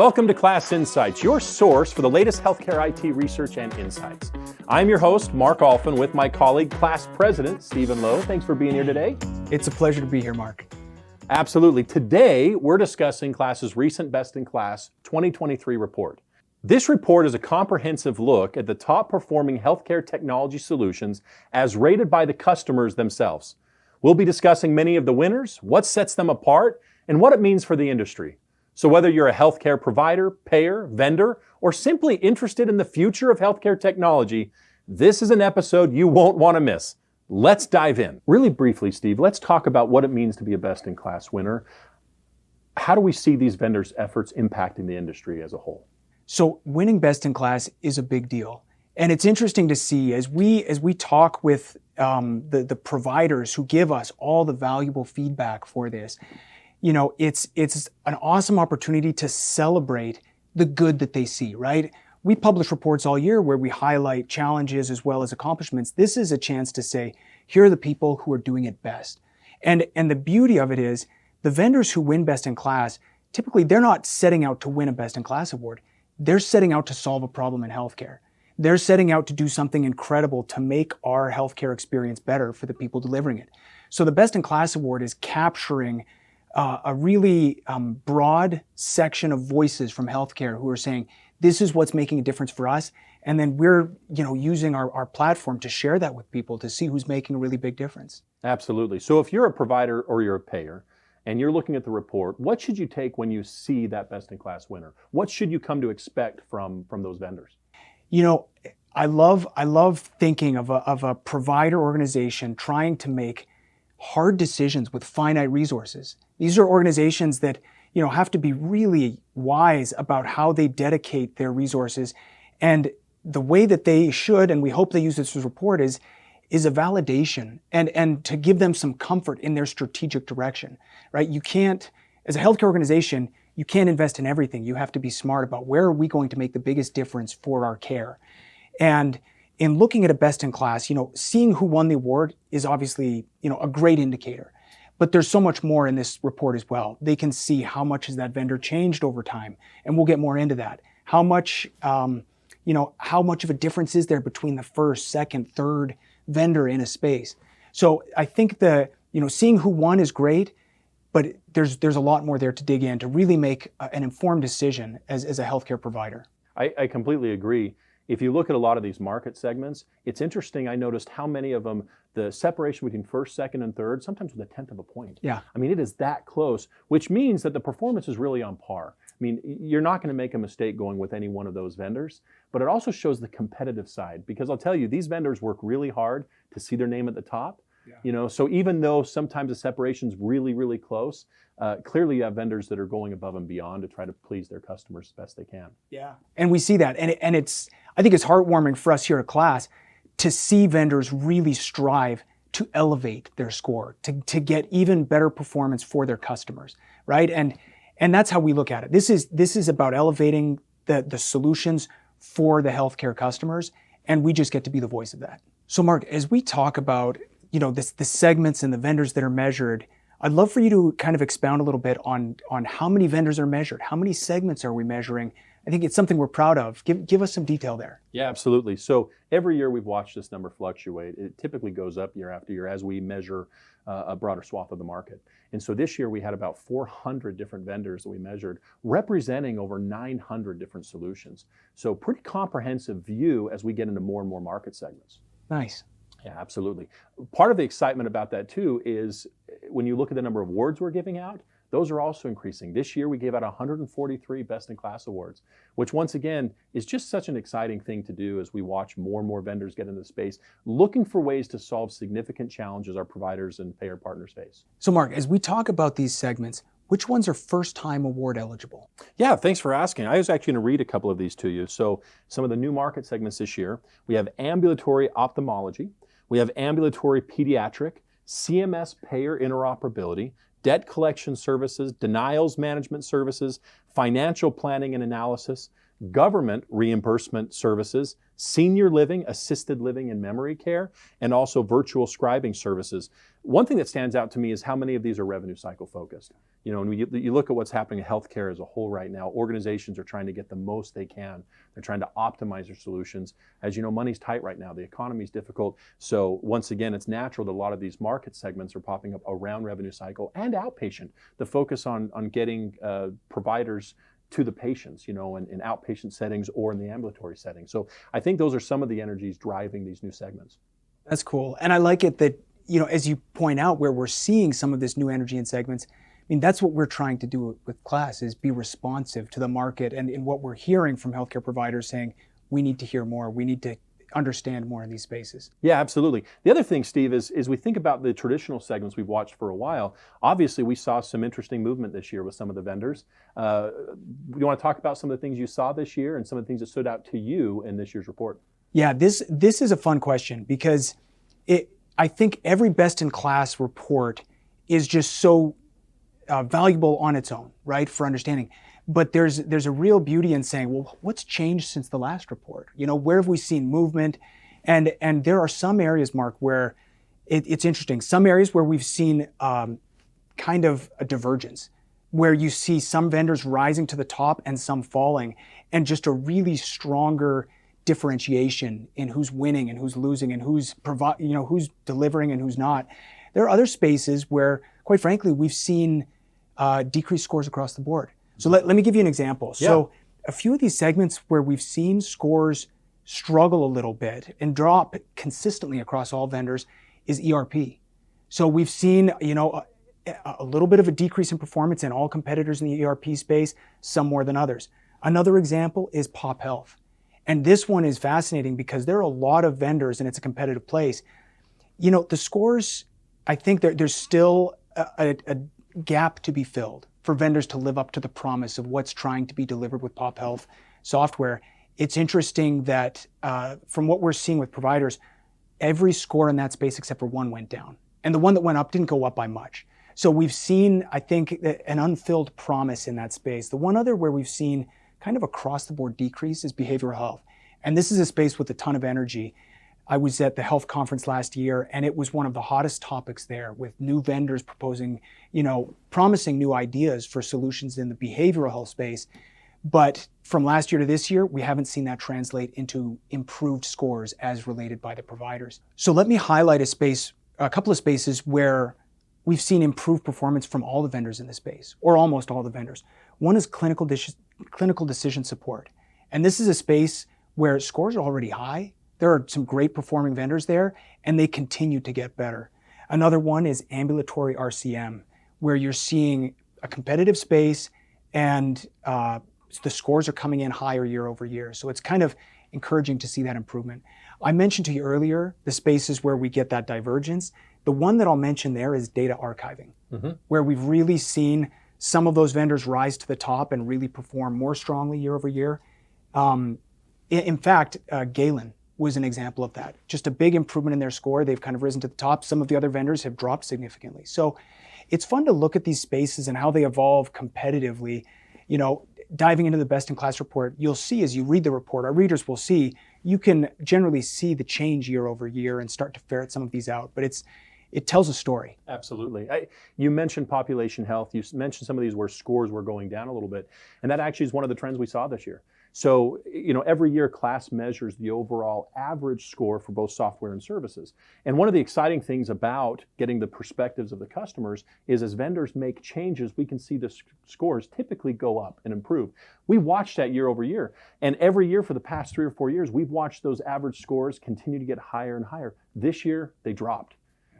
Welcome to Class Insights, your source for the latest healthcare IT research and insights. I'm your host, Mark Alphin, with my colleague, Class President Stephen Lowe. Thanks for being here today. It's a pleasure to be here, Mark. Absolutely. Today, we're discussing Class's recent Best in Class 2023 report. This report is a comprehensive look at the top performing healthcare technology solutions as rated by the customers themselves. We'll be discussing many of the winners, what sets them apart, and what it means for the industry. So whether you're a healthcare provider, payer, vendor, or simply interested in the future of healthcare technology, this is an episode you won't want to miss. Let's dive in. Really briefly, Steve, let's talk about what it means to be a best-in-class winner. How do we see these vendors' efforts impacting the industry as a whole? So winning best in class is a big deal. And it's interesting to see as we talk with the providers who give us all the valuable feedback for this, you know, it's an awesome opportunity to celebrate the good that they see, right? We publish reports all year where we highlight challenges as well as accomplishments. This is a chance to say, here are the people who are doing it best. And the beauty of it is the vendors who win best in class, typically they're not setting out to win a best in class award. They're setting out to solve a problem in healthcare. They're setting out to do something incredible to make our healthcare experience better for the people delivering it. So the best in class award is capturing a really broad section of voices from healthcare who are saying, this is what's making a difference for us. And then we're using our platform to share that with people to see who's making a really big difference. Absolutely. So if you're a provider or you're a payer and you're looking at the report, what should you take when you see that best-in-class winner? What should you come to expect from those vendors? You know, I love thinking of a provider organization trying to make hard decisions with finite resources. These are organizations that, have to be really wise about how they dedicate their resources. And the way that they should, and we hope they use this report, is a validation and to give them some comfort in their strategic direction, right? You can't, as a healthcare organization, you can't invest in everything. You have to be smart about where are we going to make the biggest difference for our care. And in looking at a best in class, seeing who won the award is obviously, a great indicator. But there's so much more in this report as well. They can see how much has that vendor changed over time, and we'll get more into that. How much of a difference is there between the first, second, third vendor in a space? So I think seeing who won is great, but there's a lot more there to dig in to really make an informed decision as a healthcare provider. I completely agree. If you look at a lot of these market segments, it's interesting. I noticed how many of them, the separation between first, second, and third, sometimes with a tenth of a point. Yeah. I mean, it is that close, which means that the performance is really on par. I mean, you're not going to make a mistake going with any one of those vendors, but it also shows the competitive side, because I'll tell you, these vendors work really hard to see their name at the top. Yeah. So even though sometimes the separation's really, really close, clearly you have vendors that are going above and beyond to try to please their customers as best they can. Yeah, and we see that, and I think it's heartwarming for us here at Class to see vendors really strive to elevate their score, to get even better performance for their customers, right? And that's how we look at it. This is about elevating the solutions for the healthcare customers, and we just get to be the voice of that. So Mark, as we talk about the segments and the vendors that are measured, I'd love for you to kind of expound a little bit on how many vendors are measured, how many segments are we measuring? I think it's something we're proud of. Give us some detail there. Yeah, absolutely. So every year we've watched this number fluctuate. It typically goes up year after year as we measure a broader swath of the market. And so this year we had about 400 different vendors that we measured, representing over 900 different solutions. So pretty comprehensive view as we get into more and more market segments. Nice. Yeah, absolutely. Part of the excitement about that too is when you look at the number of awards we're giving out, those are also increasing. This year we gave out 143 Best in Class awards, which once again is just such an exciting thing to do as we watch more and more vendors get into the space, looking for ways to solve significant challenges our providers and payer partners face. So Mark, as we talk about these segments, which ones are first-time award eligible? Yeah, thanks for asking. I was actually going to read a couple of these to you. So some of the new market segments this year, we have ambulatory ophthalmology, we have ambulatory pediatric, CMS payer interoperability, debt collection services, denials management services, financial planning and analysis, government reimbursement services, senior living, assisted living and memory care, and also virtual scribing services. One thing that stands out to me is how many of these are revenue cycle focused. You know, when you look at what's happening in healthcare as a whole right now, organizations are trying to get the most they can. They're trying to optimize their solutions. As you know, money's tight right now. The economy's difficult. So once again, it's natural that a lot of these market segments are popping up around revenue cycle and outpatient. The focus on getting providers to the patients, you know, in outpatient settings or in the ambulatory setting. So I think those are some of the energies driving these new segments. That's cool. And I like it that, you know, as you point out, where we're seeing some of this new energy in segments, I mean, that's what we're trying to do with KLAS, is be responsive to the market and in what we're hearing from healthcare providers saying, we need to hear more, we need to understand more in these spaces. Yeah, absolutely. The other thing, Steve, is we think about the traditional segments we've watched for a while. Obviously, we saw some interesting movement this year with some of the vendors. You want to talk about some of the things you saw this year and some of the things that stood out to you in this year's report? Yeah, this is a fun question because I think every best-in-class report is just so valuable on its own, right, for understanding. But there's a real beauty in saying, well, what's changed since the last report? You know, where have we seen movement? And there are some areas, Mark, where it's interesting. Some areas where we've seen kind of a divergence, where you see some vendors rising to the top and some falling, and just a really stronger differentiation in who's winning and who's losing and who's who's delivering and who's not. There are other spaces where, quite frankly, we've seen decreased scores across the board. So let me give you an example. Yeah. So a few of these segments where we've seen scores struggle a little bit and drop consistently across all vendors is ERP. So we've seen, you know, a little bit of a decrease in performance in all competitors in the ERP space, some more than others. Another example is Pop Health. And this one is fascinating because there are a lot of vendors and it's a competitive place. You know, the scores, I think there's still a gap to be filled for vendors to live up to the promise of what's trying to be delivered with Pop Health software. It's interesting that from what we're seeing with providers, every score in that space except for one went down. And the one that went up didn't go up by much. So we've seen, I think, an unfilled promise in that space. The one other where we've seen kind of across the board decrease is behavioral health. And this is a space with a ton of energy. I was at the health conference last year, and it was one of the hottest topics there, with new vendors proposing, you know, promising new ideas for solutions in the behavioral health space. But from last year to this year, we haven't seen that translate into improved scores as related by the providers. So let me highlight a couple of spaces where we've seen improved performance from all the vendors in the space, or almost all the vendors. One is clinical decision support. And this is a space where scores are already high. There are some great performing vendors there, and they continue to get better. Another one is ambulatory RCM, where you're seeing a competitive space and the scores are coming in higher year over year. So it's kind of encouraging to see that improvement. I mentioned to you earlier the spaces where we get that divergence. The one that I'll mention there is data archiving, where we've really seen some of those vendors rise to the top and really perform more strongly year over year. In fact, Galen was an example of that. Just a big improvement in their score. They've kind of risen to the top. Some of the other vendors have dropped significantly. So it's fun to look at these spaces and how they evolve competitively. You know, diving into the best-in-class report, you'll see as you read the report, our readers will see, you can generally see the change year over year and start to ferret some of these out. But it tells a story. Absolutely. You mentioned population health. You mentioned some of these where scores were going down a little bit. And that actually is one of the trends we saw this year. So, you know, every year KLAS measures the overall average score for both software and services. And one of the exciting things about getting the perspectives of the customers is as vendors make changes, we can see the scores typically go up and improve. We watched that year over year. And every year for the past 3 or 4 years, we've watched those average scores continue to get higher and higher. This year, they dropped.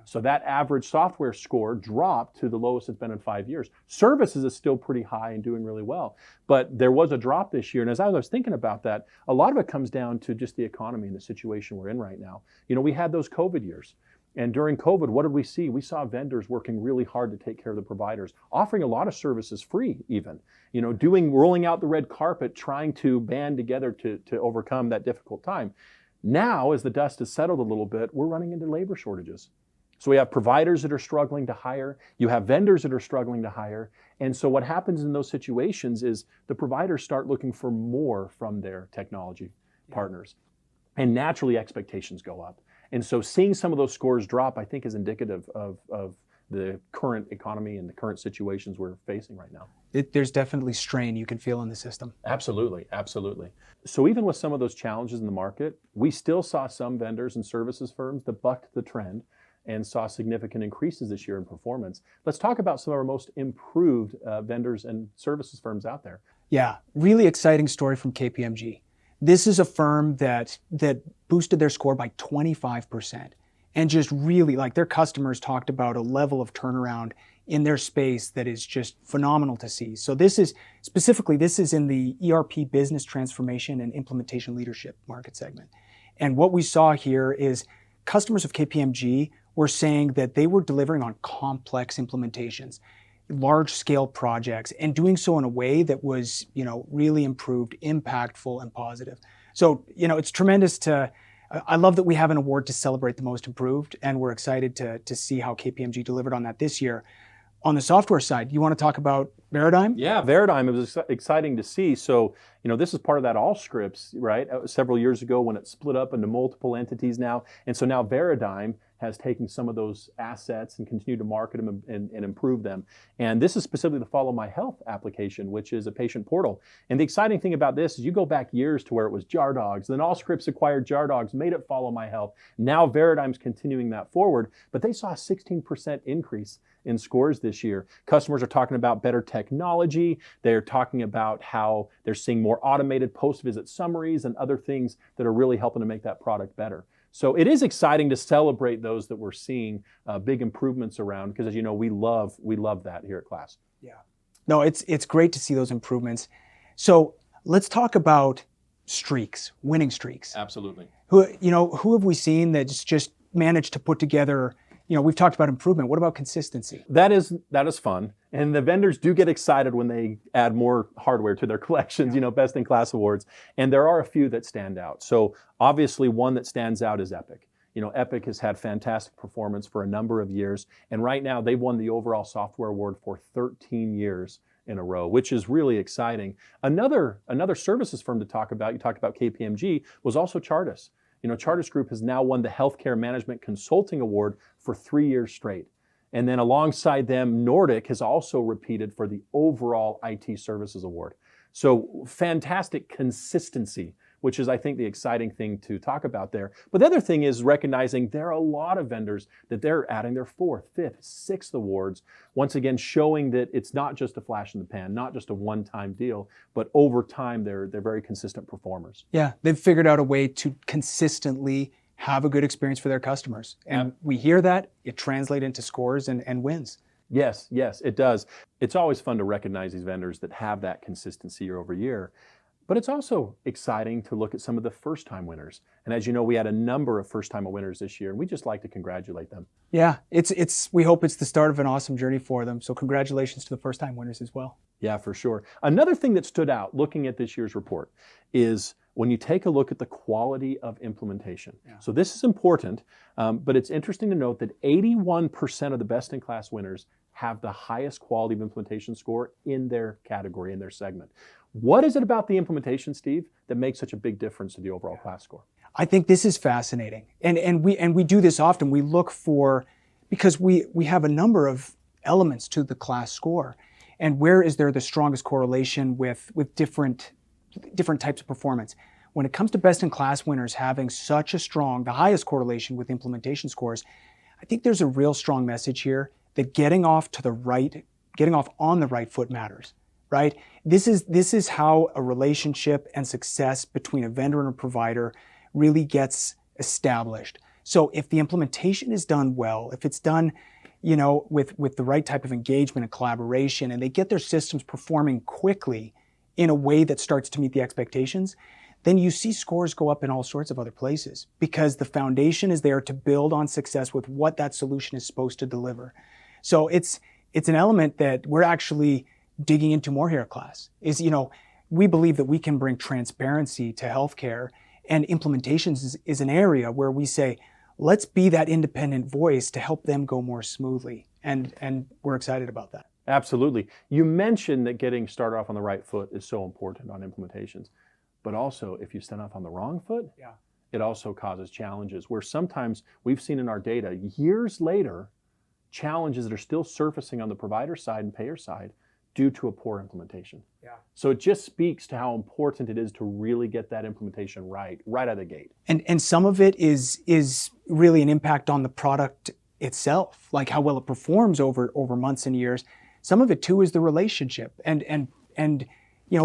So that average software score dropped to the lowest it's been in 5 years. Services is still pretty high and doing really well. But there was a drop this year. And as I was thinking about that, a lot of it comes down to just the economy and the situation we're in right now. You know, we had those COVID years. And during COVID, what did we see? We saw vendors working really hard to take care of the providers, offering a lot of services free even. You know, rolling out the red carpet, trying to band together to overcome that difficult time. Now, as the dust has settled a little bit, we're running into labor shortages. So we have providers that are struggling to hire, you have vendors that are struggling to hire, and so what happens in those situations is the providers start looking for more from their technology partners, and naturally expectations go up. And so seeing some of those scores drop, I think, is indicative of the current economy and the current situations we're facing right now. There's definitely strain you can feel in the system. Absolutely, absolutely. So even with some of those challenges in the market, we still saw some vendors and services firms that bucked the trend and saw significant increases this year in performance. Let's talk about some of our most improved vendors and services firms out there. Yeah, really exciting story from KPMG. This is a firm that boosted their score by 25%, and just really, like, their customers talked about a level of turnaround in their space that is just phenomenal to see. So this is in the ERP business transformation and implementation leadership market segment. And what we saw here is customers of KPMG were saying that they were delivering on complex implementations, large scale projects, and doing so in a way that was, really improved, impactful, and positive. So, it's tremendous I love that we have an award to celebrate the most improved, and we're excited to see how KPMG delivered on that this year. On the software side, you want to talk about Veradigm? Yeah, Veradigm, it was exciting to see. So, this is part of that Allscripts, right? Several years ago when it split up into multiple entities now. And so now Veradigm has taken some of those assets and continued to market them and improve them. And this is specifically the Follow My Health application, which is a patient portal. And the exciting thing about this is you go back years to where it was JarDogs, then Allscripts acquired JarDogs, made it Follow My Health. Now Veradigm's continuing that forward, but they saw a 16% increase in scores this year. Customers are talking about better technology. They're talking about how they're seeing more automated post-visit summaries and other things that are really helping to make that product better. So it is exciting to celebrate those that we're seeing big improvements around, because as you know, we love that here at KLAS. Yeah. No, it's great to see those improvements. So let's talk about streaks, winning streaks. Absolutely. Who have we seen that's just managed to put together? We've talked about improvement. What about consistency? That is fun. And the vendors do get excited when they add more hardware to their collections, best in class awards. And there are a few that stand out. So obviously one that stands out is Epic. Epic has had fantastic performance for a number of years. And right now they've won the overall software award for 13 years in a row, which is really exciting. Another services firm to talk about, you talked about KPMG, was also Chartis. Chartis Group has now won the Healthcare Management Consulting Award for 3 years straight. And then alongside them, Nordic has also repeated for the overall IT Services Award. So fantastic consistency, which is, I think, the exciting thing to talk about there. But the other thing is recognizing there are a lot of vendors that they're adding their 4th, 5th, 6th awards. Once again, showing that it's not just a flash in the pan, not just a one-time deal, but over time, they're very consistent performers. Yeah, they've figured out a way to consistently have a good experience for their customers. And we hear that, it translates into scores and wins. Yes, it does. It's always fun to recognize these vendors that have that consistency year over year. But it's also exciting to look at some of the first-time winners. And as you know, we had a number of first-time winners this year, and we just like to congratulate them. Yeah, we hope it's the start of an awesome journey for them. So congratulations to the first-time winners as well. Yeah, for sure. Another thing that stood out looking at this year's report is when you take a look at the quality of implementation. Yeah. So this is important, but it's interesting to note that 81% of the best-in-class winners have the highest quality of implementation score in their category, in their segment. What is it about the implementation, Steve, that makes such a big difference to the overall KLAS score? I think this is fascinating. And we do this often. We look for, because we have a number of elements to the KLAS score. And where is there the strongest correlation with different types of performance? When it comes to best-in-class winners having such the highest correlation with implementation scores, I think there's a real strong message here that getting off on the right foot matters, right? This is how a relationship and success between a vendor and a provider really gets established. So if the implementation is done well, if it's done, with the right type of engagement and collaboration, and they get their systems performing quickly in a way that starts to meet the expectations, then you see scores go up in all sorts of other places, because the foundation is there to build on success with what that solution is supposed to deliver. So it's an element that we're actually digging into more here at KLAS. We believe that we can bring transparency to healthcare, and implementations is an area where we say, let's be that independent voice to help them go more smoothly. And we're excited about that. Absolutely. You mentioned that getting started off on the right foot is so important on implementations. But also, if you stand off on the wrong foot, it also causes challenges where sometimes we've seen in our data years later, challenges that are still surfacing on the provider side and payer side due to a poor implementation. Yeah. So it just speaks to how important it is to really get that implementation right out of the gate. And some of it is really an impact on the product itself, like how well it performs over months and years. Some of it too is the relationship. And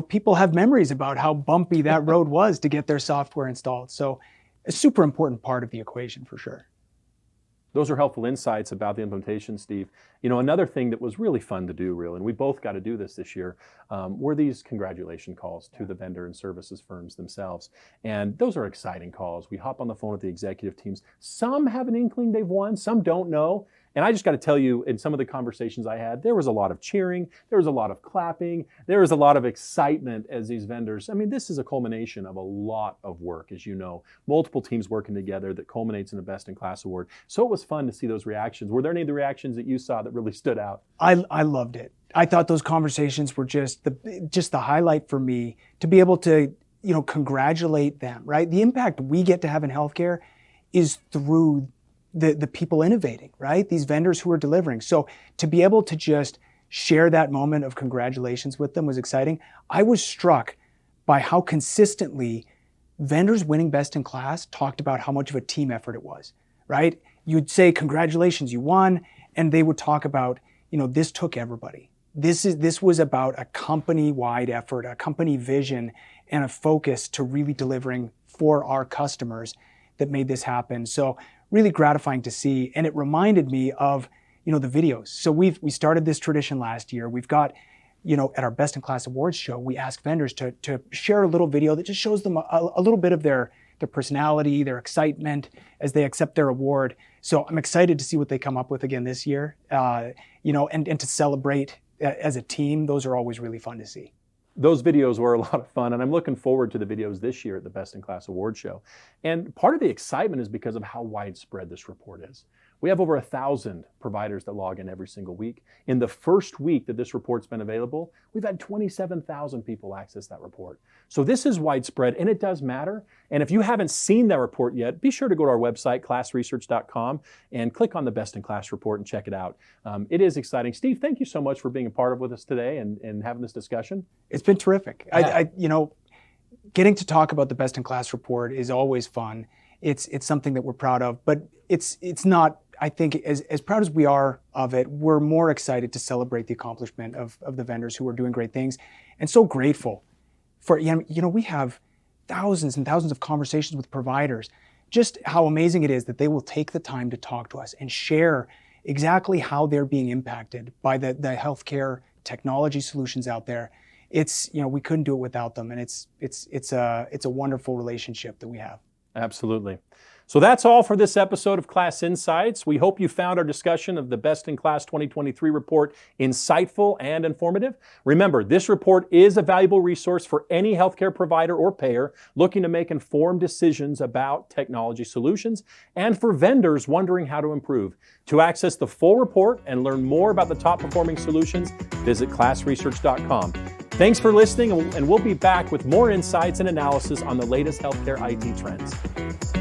people have memories about how bumpy that road was to get their software installed. So a super important part of the equation for sure. Those are helpful insights about the implementation, Steve. Another thing that was really fun to do, and we both got to do this year, were these congratulation calls to the vendor and services firms themselves. And those are exciting calls. We hop on the phone with the executive teams. Some have an inkling they've won, some don't know. And I just got to tell you, in some of the conversations I had, there was a lot of cheering, there was a lot of clapping, there was a lot of excitement as these vendors. This is a culmination of a lot of work, as you know, multiple teams working together that culminates in a Best in Class award. So it was fun to see those reactions. Were there any of the reactions that you saw that really stood out? I loved it. I thought those conversations were just the highlight for me, to be able to, congratulate them, right? The impact we get to have in healthcare is through the people innovating, right? These vendors who are delivering. So to be able to just share that moment of congratulations with them was exciting. I was struck by how consistently vendors winning Best in Class talked about how much of a team effort it was, right? You'd say, congratulations, you won. And they would talk about, this took everybody. This was about a company-wide effort, a company vision, and a focus to really delivering for our customers that made this happen. So really gratifying to see. And it reminded me of, the videos. So we started this tradition last year. We've got, at our Best in Class Awards show, we ask vendors to share a little video that just shows them a little bit of their personality, their excitement as they accept their award. So I'm excited to see what they come up with again this year, and to celebrate as a team. Those are always really fun to see. Those videos were a lot of fun, and I'm looking forward to the videos this year at the Best in Class Award Show. And part of the excitement is because of how widespread this report is. We have over 1,000 providers that log in every single week. In the first week that this report's been available, we've had 27,000 people access that report. So this is widespread, and it does matter. And if you haven't seen that report yet, be sure to go to our website, classresearch.com, and click on the Best in Class report and check it out. It is exciting. Steve, thank you so much for being a part of with us today and having this discussion. It's been terrific. Yeah. Getting to talk about the Best in Class report is always fun. It's something that we're proud of, but it's not, I think, as proud as we are of it, we're more excited to celebrate the accomplishment of the vendors who are doing great things, and so grateful for, we have thousands and thousands of conversations with providers, just how amazing it is that they will take the time to talk to us and share exactly how they're being impacted by the healthcare technology solutions out there. It's, we couldn't do it without them, and it's a wonderful relationship that we have. Absolutely. So that's all for this episode of Class Insights. We hope you found our discussion of the Best in Class 2023 report insightful and informative. Remember, this report is a valuable resource for any healthcare provider or payer looking to make informed decisions about technology solutions, and for vendors wondering how to improve. To access the full report and learn more about the top performing solutions, visit classresearch.com. Thanks for listening, and we'll be back with more insights and analysis on the latest healthcare IT trends.